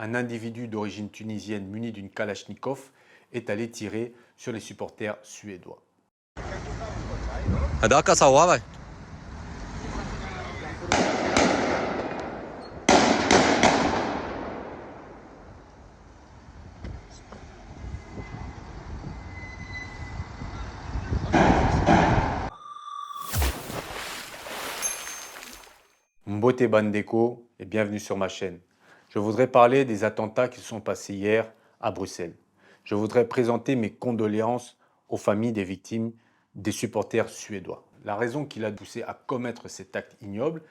un individu d'origine tunisienne muni d'une Kalachnikov est allé tirer sur les supporters suédois. Mbote Bandeko et bienvenue sur ma chaîne. Je voudrais parler des attentats qui se sont passés hier à Bruxelles. Je voudrais présenter mes condoléances aux familles des victimes des supporters suédois. La raison qui l'a poussé à commettre cet acte ignoble,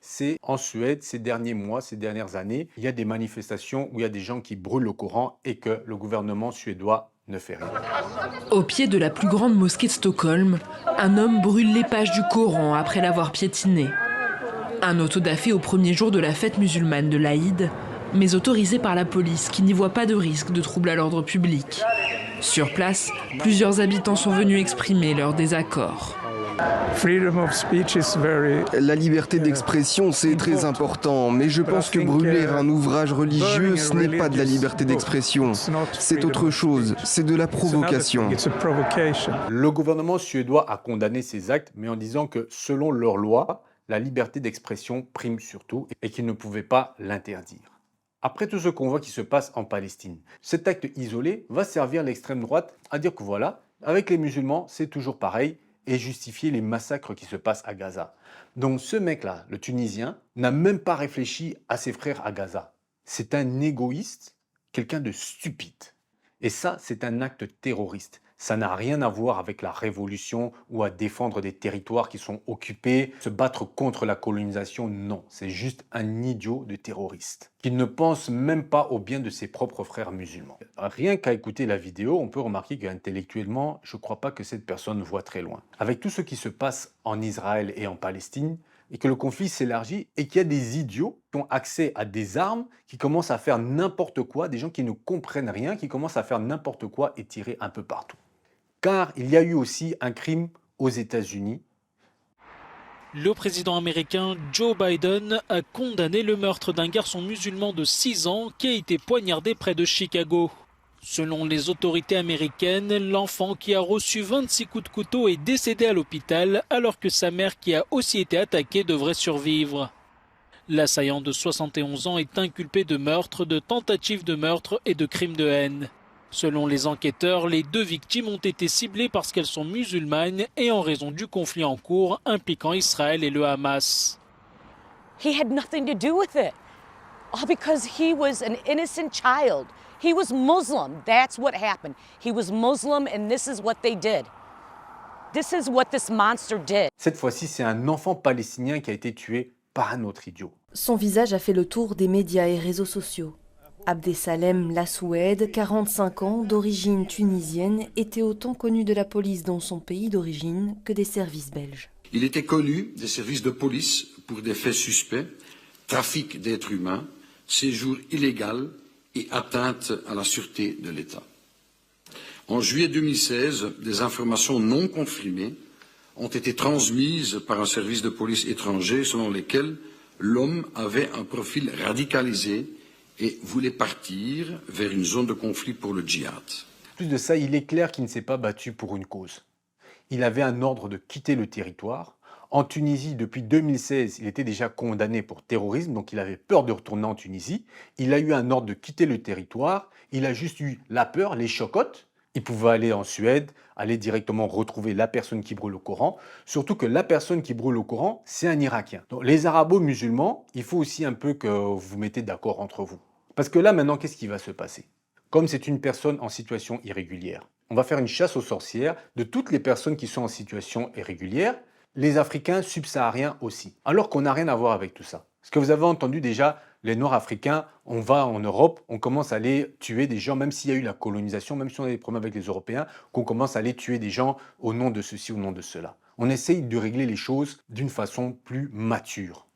c'est en Suède, ces derniers mois, ces dernières années, il y a des manifestations où il y a des gens qui brûlent le Coran et que le gouvernement suédois ne fait rien. Au pied de la plus grande mosquée de Stockholm, un homme brûle les pages du Coran après l'avoir piétiné. Un autodafé au premier jour de la fête musulmane de l'Aïd, mais autorisé par la police qui n'y voit pas de risque de trouble à l'ordre public. Sur place, plusieurs habitants sont venus exprimer leur désaccord. La liberté d'expression, c'est très important, mais je pense que brûler un ouvrage religieux, ce n'est pas de la liberté d'expression. C'est autre chose, c'est de la provocation. Le gouvernement suédois a condamné ces actes, mais en disant que selon leur loi, la liberté d'expression prime surtout et qu'ils ne pouvaient pas l'interdire. Après tout ce qu'on voit qui se passe en Palestine, cet acte isolé va servir l'extrême droite à dire que voilà, avec les musulmans, c'est toujours pareil et justifier les massacres qui se passent à Gaza. Donc ce mec-là, le Tunisien, n'a même pas réfléchi à ses frères à Gaza. C'est un égoïste, quelqu'un de stupide. Et ça, c'est un acte terroriste. Ça n'a rien à voir avec la révolution ou à défendre des territoires qui sont occupés, se battre contre la colonisation. Non, c'est juste un idiot de terroriste qui ne pense même pas au bien de ses propres frères musulmans. Rien qu'à écouter la vidéo, on peut remarquer qu'intellectuellement, je ne crois pas que cette personne voit très loin. Avec tout ce qui se passe en Israël et en Palestine, et que le conflit s'élargit et qu'il y a des idiots qui ont accès à des armes, qui commencent à faire n'importe quoi, des gens qui ne comprennent rien, qui commencent à faire n'importe quoi et tirer un peu partout. Car il y a eu aussi un crime aux États-Unis. Le président américain Joe Biden a condamné le meurtre d'un garçon musulman de 6 ans qui a été poignardé près de Chicago. Selon les autorités américaines, l'enfant qui a reçu 26 coups de couteau est décédé à l'hôpital alors que sa mère qui a aussi été attaquée devrait survivre. L'assaillant de 71 ans est inculpé de meurtre, de tentative de meurtre et de crime de haine. Selon les enquêteurs, les deux victimes ont été ciblées parce qu'elles sont musulmanes et en raison du conflit en cours impliquant Israël et le Hamas. He had nothing to do with it. All because he was an innocent child. He was Muslim. That's what happened. He was Muslim and this is what they did. This is what this monster did. Cette fois-ci, c'est un enfant palestinien qui a été tué par un autre idiot. Son visage a fait le tour des médias et réseaux sociaux. Abdesalem Lassoued, 45 ans, d'origine tunisienne, était autant connu de la police dans son pays d'origine que des services belges. Il était connu des services de police pour des faits suspects, trafic d'êtres humains, séjour illégal et atteinte à la sûreté de l'État. En juillet 2016, des informations non confirmées ont été transmises par un service de police étranger selon lesquelles l'homme avait un profil radicalisé et voulait partir vers une zone de conflit pour le djihad. Plus de ça, il est clair qu'il ne s'est pas battu pour une cause. Il avait un ordre de quitter le territoire. En Tunisie, depuis 2016, il était déjà condamné pour terrorisme, donc il avait peur de retourner en Tunisie. Il a eu un ordre de quitter le territoire. Il a juste eu la peur, les chocottes. Il pouvait aller en Suède, aller directement retrouver la personne qui brûle le Coran. Surtout que la personne qui brûle le Coran, c'est un Irakien. Donc les arabo-musulmans, il faut aussi un peu que vous vous mettez d'accord entre vous. Parce que là, maintenant, qu'est-ce qui va se passer? Comme c'est une personne en situation irrégulière, on va faire une chasse aux sorcières de toutes les personnes qui sont en situation irrégulière, les Africains subsahariens aussi. Alors qu'on n'a rien à voir avec tout ça. Parce que vous avez entendu déjà, les Noirs africains, on va en Europe, on commence à aller tuer des gens, même s'il y a eu la colonisation, même si on a des problèmes avec les Européens, qu'on commence à aller tuer des gens au nom de ceci, au nom de cela. On essaye de régler les choses d'une façon plus mature.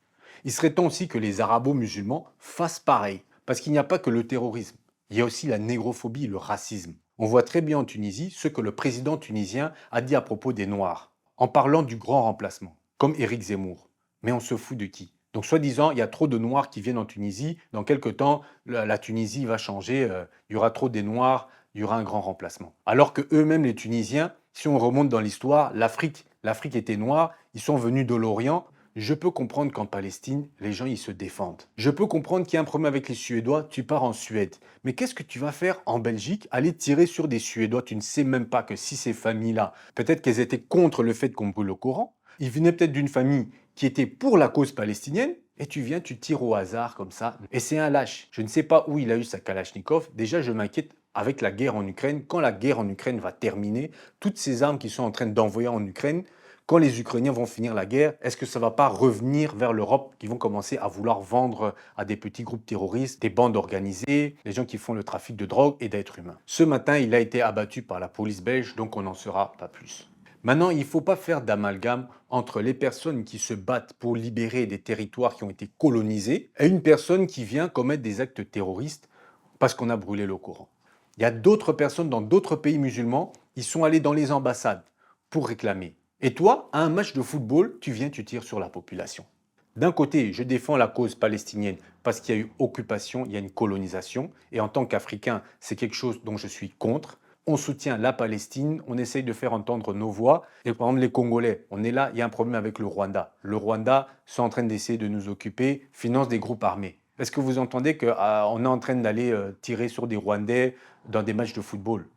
Il serait temps aussi que les arabo-musulmans fassent pareil. Parce qu'il n'y a pas que le terrorisme, il y a aussi la négrophobie, le racisme. On voit très bien en Tunisie ce que le président tunisien a dit à propos des Noirs, en parlant du grand remplacement, comme Éric Zemmour. Mais on se fout de qui? Donc, soi-disant, il y a trop de Noirs qui viennent en Tunisie. Dans quelques temps, la Tunisie va changer. Il y aura trop des Noirs, il y aura un grand remplacement. Alors que eux-mêmes, les Tunisiens, si on remonte dans l'histoire, l'Afrique était noire. Ils sont venus de l'Orient. Je peux comprendre qu'en Palestine, les gens, ils se défendent. Je peux comprendre qu'il y a un problème avec les Suédois, tu pars en Suède. Mais qu'est-ce que tu vas faire en Belgique? Aller tirer sur des Suédois, tu ne sais même pas que si ces familles-là, peut-être qu'elles étaient contre le fait qu'on brûle le Coran, ils venaient peut-être d'une famille qui était pour la cause palestinienne, et tu viens, tu tires au hasard comme ça. Et c'est un lâche. Je ne sais pas où il a eu sa Kalachnikov. Déjà, je m'inquiète avec la guerre en Ukraine. Quand la guerre en Ukraine va terminer, toutes ces armes qu'ils sont en train d'envoyer en Ukraine, quand les Ukrainiens vont finir la guerre, est-ce que ça ne va pas revenir vers l'Europe qui vont commencer à vouloir vendre à des petits groupes terroristes, des bandes organisées, les gens qui font le trafic de drogue et d'êtres humains? Ce matin, il a été abattu par la police belge, donc on n'en saura pas plus. Maintenant, il ne faut pas faire d'amalgame entre les personnes qui se battent pour libérer des territoires qui ont été colonisés et une personne qui vient commettre des actes terroristes parce qu'on a brûlé le Coran. Il y a d'autres personnes dans d'autres pays musulmans, ils sont allés dans les ambassades pour réclamer. Et toi, à un match de football, tu viens, tu tires sur la population. D'un côté, je défends la cause palestinienne parce qu'il y a eu occupation, il y a une colonisation. Et en tant qu'Africain, c'est quelque chose dont je suis contre. On soutient la Palestine, on essaye de faire entendre nos voix. Et par exemple, les Congolais, on est là, il y a un problème avec le Rwanda. Le Rwanda sont en train d'essayer de nous occuper, finance des groupes armés. Est-ce que vous entendez qu'on est en train d'aller tirer sur des Rwandais dans des matchs de football?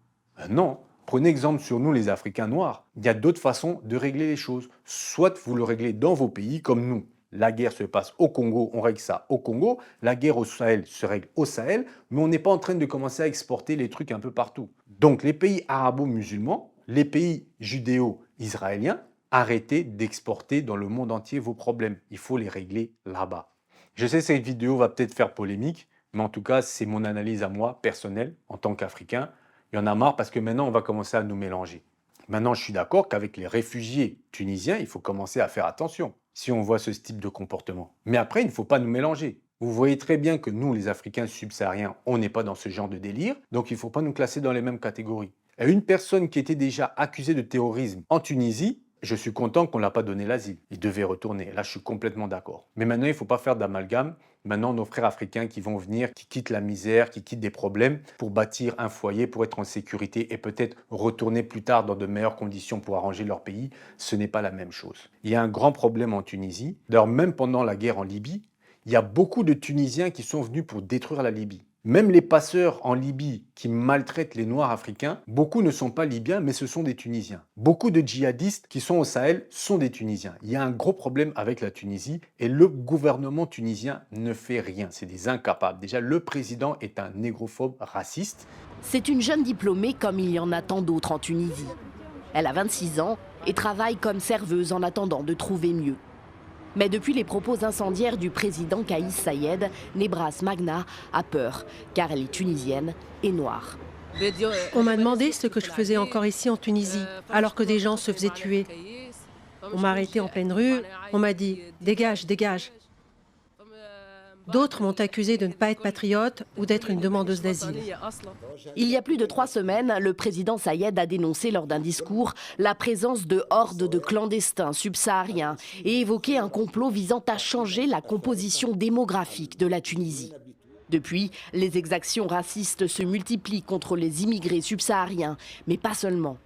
Non. Prenez exemple sur nous, les Africains noirs. Il y a d'autres façons de régler les choses. Soit vous le réglez dans vos pays, comme nous. La guerre se passe au Congo, on règle ça au Congo. La guerre au Sahel se règle au Sahel, mais on n'est pas en train de commencer à exporter les trucs un peu partout. Donc les pays arabo-musulmans, les pays judéo-israéliens, arrêtez d'exporter dans le monde entier vos problèmes. Il faut les régler là-bas. Je sais que cette vidéo va peut-être faire polémique, mais en tout cas, c'est mon analyse à moi, personnelle, en tant qu'Africain. Il y en a marre parce que maintenant, on va commencer à nous mélanger. Maintenant, je suis d'accord qu'avec les réfugiés tunisiens, il faut commencer à faire attention si on voit ce type de comportement. Mais après, il ne faut pas nous mélanger. Vous voyez très bien que nous, les Africains subsahariens, on n'est pas dans ce genre de délire, donc il ne faut pas nous classer dans les mêmes catégories. Et une personne qui était déjà accusée de terrorisme en Tunisie, je suis content qu'on ne l'a pas donné l'asile. Il devait retourner. Là, je suis complètement d'accord. Mais maintenant, il ne faut pas faire d'amalgame. Maintenant, nos frères africains qui vont venir, qui quittent la misère, qui quittent des problèmes pour bâtir un foyer, pour être en sécurité et peut-être retourner plus tard dans de meilleures conditions pour arranger leur pays, ce n'est pas la même chose. Il y a un grand problème en Tunisie. D'ailleurs, même pendant la guerre en Libye, il y a beaucoup de Tunisiens qui sont venus pour détruire la Libye. Même les passeurs en Libye qui maltraitent les Noirs africains, beaucoup ne sont pas libyens, mais ce sont des Tunisiens. Beaucoup de djihadistes qui sont au Sahel sont des Tunisiens. Il y a un gros problème avec la Tunisie et le gouvernement tunisien ne fait rien. C'est des incapables. Déjà, le président est un négrophobe raciste. C'est une jeune diplômée comme il y en a tant d'autres en Tunisie. Elle a 26 ans et travaille comme serveuse en attendant de trouver mieux. Mais depuis les propos incendiaires du président Kaïs Saïed, Nebras Magna a peur, car elle est tunisienne et noire. On m'a demandé ce que je faisais encore ici en Tunisie, alors que des gens se faisaient tuer. On m'a arrêté en pleine rue, on m'a dit « dégage, dégage ». D'autres m'ont accusé de ne pas être patriote ou d'être une demandeuse d'asile. Il y a plus de 3 semaines, le président Saïed a dénoncé lors d'un discours la présence de hordes de clandestins subsahariens et évoqué un complot visant à changer la composition démographique de la Tunisie. Depuis, les exactions racistes se multiplient contre les immigrés subsahariens, mais pas seulement.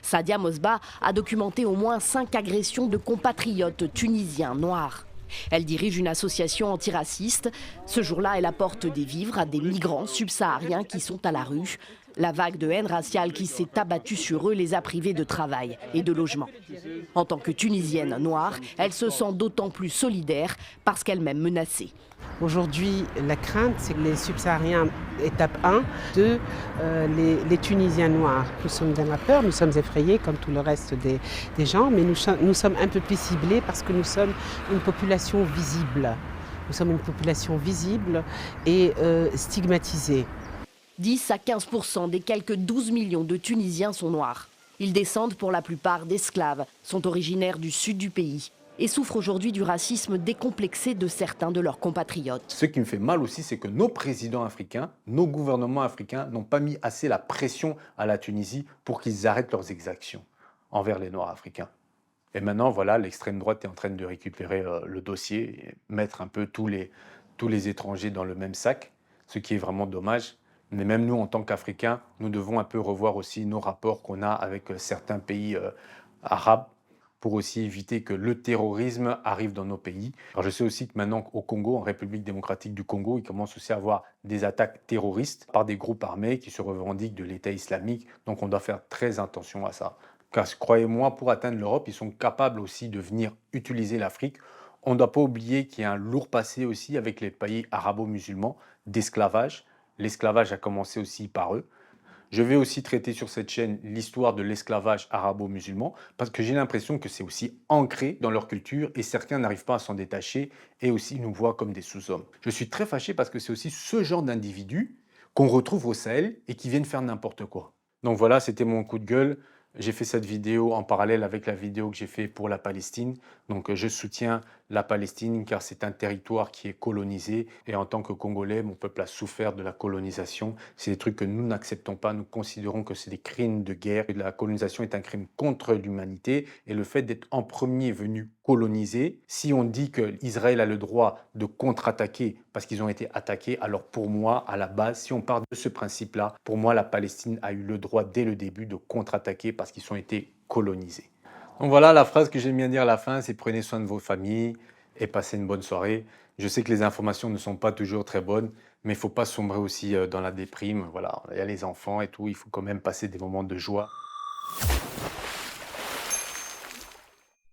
Sadia Mosba a documenté au moins 5 agressions de compatriotes tunisiens noirs. Elle dirige une association antiraciste. Ce jour-là, elle apporte des vivres à des migrants subsahariens qui sont à la rue. La vague de haine raciale qui s'est abattue sur eux les a privés de travail et de logement. En tant que Tunisienne noire, elle se sent d'autant plus solidaire parce qu'elle-même menacée. Aujourd'hui, la crainte, c'est que les subsahariens, étape 1, les Tunisiens noirs. Nous sommes dans la peur, nous sommes effrayés comme tout le reste des gens, mais nous sommes un peu plus ciblés parce que nous sommes une population visible. Nous sommes une population visible et stigmatisée. 10 à 15% des quelques 12 millions de Tunisiens sont noirs. Ils descendent pour la plupart d'esclaves, sont originaires du sud du pays et souffrent aujourd'hui du racisme décomplexé de certains de leurs compatriotes. Ce qui me fait mal aussi, c'est que nos présidents africains, nos gouvernements africains n'ont pas mis assez la pression à la Tunisie pour qu'ils arrêtent leurs exactions envers les Noirs africains. Et maintenant, voilà, l'extrême droite est en train de récupérer le dossier, et mettre un peu tous les étrangers dans le même sac, ce qui est vraiment dommage. Mais même nous, en tant qu'Africains, nous devons un peu revoir aussi nos rapports qu'on a avec certains pays arabes pour aussi éviter que le terrorisme arrive dans nos pays. Alors je sais aussi que maintenant au Congo, en République démocratique du Congo, il commence aussi à avoir des attaques terroristes par des groupes armés qui se revendiquent de l'État islamique. Donc on doit faire très attention à ça. Car croyez-moi, pour atteindre l'Europe, ils sont capables aussi de venir utiliser l'Afrique. On ne doit pas oublier qu'il y a un lourd passé aussi avec les pays arabo-musulmans d'esclavage. L'esclavage a commencé aussi par eux. Je vais aussi traiter sur cette chaîne l'histoire de l'esclavage arabo-musulman parce que j'ai l'impression que c'est aussi ancré dans leur culture et certains n'arrivent pas à s'en détacher et aussi nous voient comme des sous-hommes. Je suis très fâché parce que c'est aussi ce genre d'individus qu'on retrouve au Sahel et qui viennent faire n'importe quoi. Donc voilà, c'était mon coup de gueule. J'ai fait cette vidéo en parallèle avec la vidéo que j'ai fait pour la Palestine. Donc je soutiens la Palestine car c'est un territoire qui est colonisé. Et en tant que Congolais, mon peuple a souffert de la colonisation. C'est des trucs que nous n'acceptons pas. Nous considérons que c'est des crimes de guerre. La colonisation est un crime contre l'humanité. Et le fait d'être en premier venu coloniser, si on dit qu'Israël a le droit de contre-attaquer parce qu'ils ont été attaqués, alors pour moi, à la base, si on part de ce principe-là, pour moi, la Palestine a eu le droit dès le début de contre-attaquer parce qu'ils ont été colonisés. Donc voilà, la phrase que j'aime bien dire à la fin, c'est prenez soin de vos familles et passez une bonne soirée. Je sais que les informations ne sont pas toujours très bonnes, mais il ne faut pas sombrer aussi dans la déprime. Voilà, il y a les enfants et tout, il faut quand même passer des moments de joie.